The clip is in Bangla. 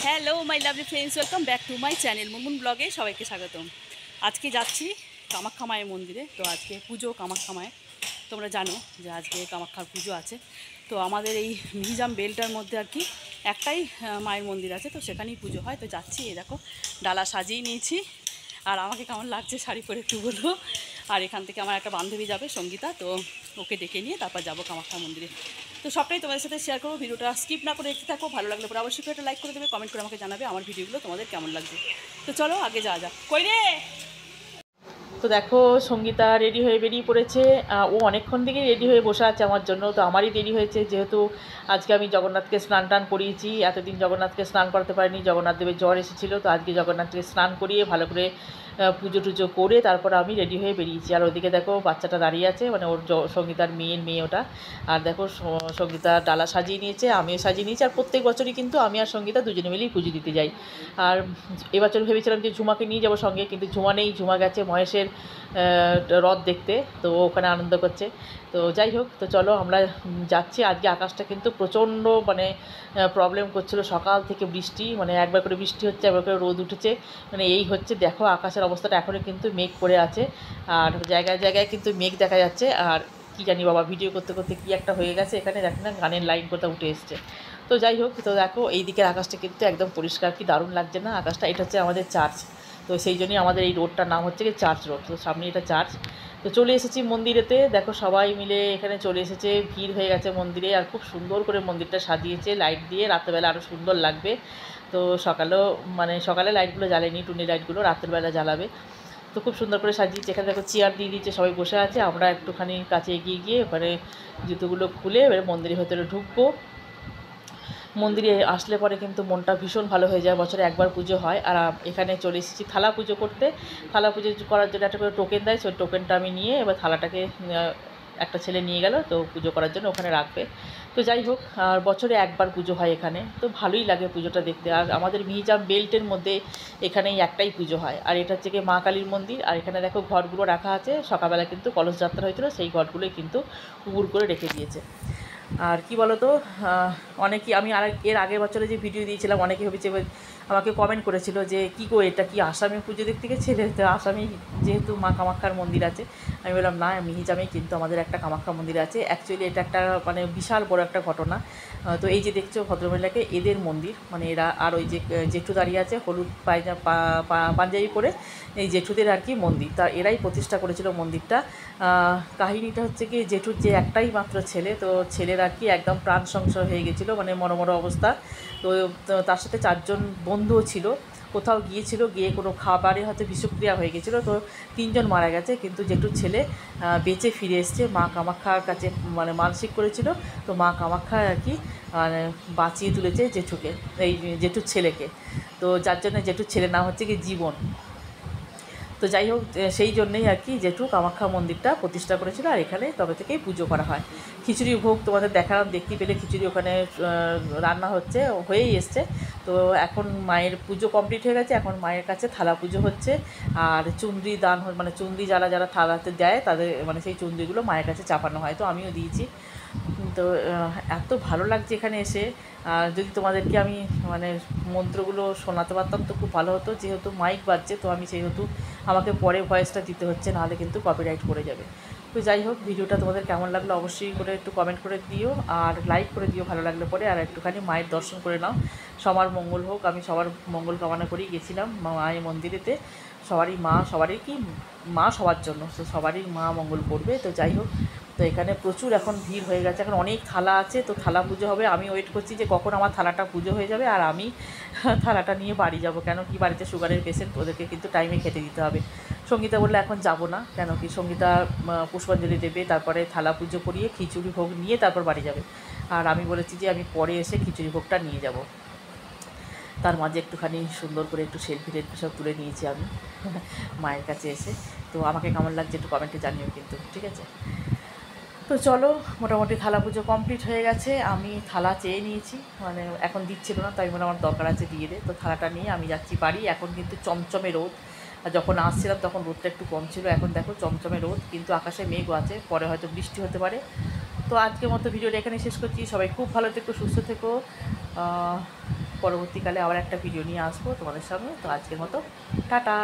Hello my lovely friends, welcome back to my channel Munmun ব্লগে সবাইকে স্বাগতম। আজকে যাচ্ছি কামাখ্যা মায়ের মন্দিরে। তো আজকে পুজো কামাখ্যা মায়ের, তোমরা জানো যে আজকে কামাখ্যার পুজো আছে। তো আমাদের এই মিহিজাম বেলটার মধ্যে আর কি একটাই মায়ের মন্দির আছে, তো সেখানেই পুজো হয়। তো যাচ্ছি, এই দেখো ডালা সাজিয়ে নিয়েছি। আর আমাকে কেমন লাগছে শাড়ি পরে একটু বলবো। আর এখান থেকে আমার একটা বান্ধবী যাবে, সঙ্গীতা, তো ওকে ডেকে নিয়ে তারপর যাবো কামাখ্যা মন্দিরে। তো সবটাই তোমাদের সাথে শেয়ার করবো। ভিডিওটা স্কিপ না করে দেখতে থাকো। ভালো লাগলে পরে অবশ্যই একটা লাইক করে দেবে, কমেন্ট করে আমাকে জানাবে আমার ভিডিওগুলো তোমাদের কেমন লাগছে। তো চলো আগে যাওয়া যাক। কই রে? তো দেখো সঙ্গীতা রেডি হয়ে বেরিয়ে পড়েছে। ও অনেকক্ষণ থেকেই রেডি হয়ে বসে আছে আমার জন্য। তো আমারই দেরি হয়েছে, যেহেতু আজকে আমি জগন্নাথকে স্নান টান করিয়েছি। এতদিন জগন্নাথকে স্নান করাতে পারিনি, জগন্নাথ দেবের জ্বর এসেছিলো। তো আজকে জগন্নাথকে স্নান করিয়ে ভালো করে পুজো টুজো করে তারপর আমি রেডি হয়ে বেরিয়েছি। আর ওদিকে দেখো বাচ্চাটা দাঁড়িয়ে আছে, মানে ওর সঙ্গীতার মেয়ে ওটা। আর দেখো সঙ্গীতা ডালা সাজিয়ে নিয়েছে, আমিও সাজিয়ে নিয়েছি। আর প্রত্যেক বছরই কিন্তু আমি আর সঙ্গীতা দুজনে মিলেই পুজো দিতে যাই। আর এবছর ভেবেছিলাম যে ঝুমাকে নিয়ে যাবো সঙ্গে, কিন্তু ঝুমা নেই, ঝুমা গেছে মহেশের রথ দেখতে। তো ওখানে আনন্দ করছে। তো যাই হোক, তো চলো আমরা যাচ্ছি। আজকে আকাশটা কিন্তু প্রচণ্ড মানে প্রবলেম করছিল, সকাল থেকে বৃষ্টি, মানে একবার করে বৃষ্টি হচ্ছে, একবার করে রোদ উঠেছে, মানে এই হচ্ছে। দেখো আকাশের অবস্থাটা এখনও কিন্তু মেঘ করে আছে, আর জায়গায় জায়গায় কিন্তু মেঘ দেখা যাচ্ছে। আর কি জানি বাবা, ভিডিও করতে করতে কী একটা হয়ে গেছে, এখানে দেখো না গানের লাইন কোথাও উঠে এসছে। তো যাই হোক, তো দেখো এই দিকের আকাশটা কিন্তু একদম পরিষ্কার, কি দারুণ লাগছে না আকাশটা। এটা হচ্ছে আমাদের চার্চ। তো সেই জন্যই আমাদের এই রোডটার নাম হচ্ছে কি চার্চ রোড। তো সামনে এটা চার্চ। তো চলে এসেছি মন্দিরেতে, দেখো সবাই মিলে এখানে চলে এসেছে, ভিড় হয়ে গেছে মন্দিরে। আর খুব সুন্দর করে মন্দিরটা সাজিয়েছে লাইট দিয়ে, রাত্রেবেলা আরও সুন্দর লাগবে। তো সকালে লাইটগুলো জ্বালেনি, টুনি লাইটগুলো রাত্রেবেলা জ্বালাবে। তো খুব সুন্দর করে সাজিয়েছে। এখানে দেখো চেয়ার দিয়ে দিয়েছে, সবাই বসে আছে। আমরা একটুখানি কাছে এগিয়ে গিয়ে ওখানে জুতোগুলো খুলে এবার মন্দিরের ভেতরে ঢুকবো। মন্দিরে আসলে পরে কিন্তু মনটা ভীষণ ভালো হয়ে যায়। বছরে একবার পুজো হয়। আর এখানে চলে এসেছি থালা পুজো করতে। থালা পুজো করার জন্য একটা করে টোকেন দেয়, সেই টোকেনটা আমি নিয়ে এবার থালাটাকে একটা ছেলে নিয়ে গেল, তো পুজো করার জন্য ওখানে রাখবে। তো যাই হোক, আর বছরে একবার পুজো হয় এখানে, তো ভালোই লাগে পুজোটা দেখতে। আর আমাদের মিহিজাম বেল্টের মধ্যে এখানেই একটাই পুজো হয়। আর এটা হচ্ছে গিয়ে মা কালীর মন্দির। আর এখানে দেখো ঘটগুলো রাখা আছে, সকালবেলা কিন্তু কলস যাত্রা হয়েছিল, সেই ঘটগুলোই কিন্তু উবুর করে রেখে দিয়েছে। আর কি বলো তো, অনেকেই আমি এর আগের বছরে যে ভিডিও দিয়েছিলাম, অনেকে ভেবেছে, আমাকে কমেন্ট করেছিল যে কী গো এটা কি আসামে পুজো দেখতে গেছিলে? তো আসামে যেহেতু মা কামাখ্যার মন্দির আছে, আমি বললাম না, মিহিজামেই কিন্তু আমাদের একটা কামাখ্যা মন্দির আছে। অ্যাকচুয়ালি এটা একটা মানে বিশাল বড় একটা ঘটনা। তো এই যে দেখছো ভদ্রমহিলাকে, এদের মন্দির, মানে এরা। আর ওই যে জেঠু দাঁড়িয়ে আছে হলুদ পাঞ্জাবি পরে, এই জেঠুদের আর কি মন্দির, তা এরাই প্রতিষ্ঠা করেছিল মন্দিরটা। কাহিনীটা হচ্ছে কি, জেঠুর যে একটাই মাত্র ছেলে, তো ছেলের আর কি একদম প্রাণ সংশয় হয়ে গেছিলো, মানে মরমর অবস্থা। তো তার সাথে 4 জন বন্ধুও ছিল। কোথাও গিয়েছিল, গিয়ে কোনো খাবারে হয়তো বিষক্রিয়া হয়ে গেছিলো, তো 3 জন মারা গেছে। কিন্তু জেঠুর ছেলে বেঁচে ফিরে এসছে, মা কামাখ্যার কাছে মানে মানসিক করেছিল। তো মা কামাখ্যা আর কি মানে বাঁচিয়ে তুলেছে জেঠুকে, এই জেঠুর ছেলেকে। তো যার জন্য জেঠুর ছেলের নাম হচ্ছে কি জীবন। তো যাই হোক, সেই জন্যেই আর কি জেঠু কামাখ্যা মন্দিরটা প্রতিষ্ঠা করেছিল। আর এখানে তবে থেকেই পুজো করা হয়। খিচুড়ি ভোগ তোমাদের দেখালাম, দেখতে পেলে খিচুড়ি ওখানে রান্না হচ্ছে, হয়েই এসছে। তো এখন মায়ের পুজো কমপ্লিট হয়ে গেছে, এখন মায়ের কাছে থালা পুজো হচ্ছে। আর চুনরি দান, মানে চুনরি যারা যারা থালাতে দেয় তাদের মানে সেই চুনরিগুলো মায়ের কাছে চাপানো হয়, তো আমিও দিয়েছি। তো এত ভালো লাগছে এখানে এসে। যদি তোমাদেরকে আমি মানে মন্ত্রগুলো শোনাতে পারতাম তো খুব ভালো হতো, যেহেতু মাইক বাজছে, তো আমি সেহেতু আমাকে পরে ভয়েসটা দিতে হচ্ছে, নাহলে কিন্তু কপিরাইট পড়ে যাবে। তো যাই হোক, ভিডিওটা তোমাদের কেমন লাগলো অবশ্যই করে একটু কমেন্ট করে দিও, আর লাইক করে দিও ভালো লাগলে পরে। আর একটুখানি মায়ের দর্শন করে নাও, সবার মঙ্গল হোক। আমি সবার মঙ্গল কামনা করেই গেছিলাম মায়ের মন্দিরেতে। সবারই মা সবার জন্য, তো সবারই মা মঙ্গল করবে। তো যাই হোক, তো এখানে প্রচুর এখন ভিড় হয়ে গেছে, এখন অনেক থালা আছে, তো থালা পুজো হবে। আমি ওয়েট করছি যে কখন আমার থালাটা পুজো হয়ে যাবে আর আমি থালাটা নিয়ে বাড়ি যাব। কেন কি, বাড়িতে সুগারের পেশেন্ট, ওদেরকে কিন্তু টাইমে খেতে দিতে হবে। সঙ্গীতা বললে এখন যাব না, কেন কি সঙ্গীতা পুষ্পাঞ্জলি দেবে, তারপরে থালা পুজো করিয়ে খিচুড়ি ভোগ নিয়ে তারপর বাড়ি যাবে। আর আমি বলেছি যে আমি পরে এসে খিচুড়ি ভোগটা নিয়ে যাব। তার মাঝে একটুখানি সুন্দর করে একটু সেলফি সব তুলে নিয়েছি আমি মায়ের কাছে এসে। তো আমাকে কেমন লাগছে একটু কমেন্টে জানিও কিন্তু, ঠিক আছে? তো চলো, মোটামুটি থালা পুজো কমপ্লিট হয়ে গেছে। আমি থালা চেয়ে নিয়েছি, মানে এখন দিচ্ছিল না, তাই বলে আমার দরকার আছে দিয়ে দে। তো থালাটা নিয়ে আমি যাচ্ছি বাড়ি। এখন কিন্তু চমচমে রোদ, আর যখন আসছিলাম তখন রোদটা একটু কম ছিল, এখন দেখো চমচমে রোদ, কিন্তু আকাশে মেঘও আছে, পরে হয়তো বৃষ্টি হতে পারে। তো আজকের মতো ভিডিওটা এখানে শেষ করছি। সবাই খুব ভালো থেকো, সুস্থ থেকো। পরবর্তীকালে আবার একটা ভিডিও নিয়ে আসবো তোমাদের সঙ্গে। তো আজকের মতো টাটা।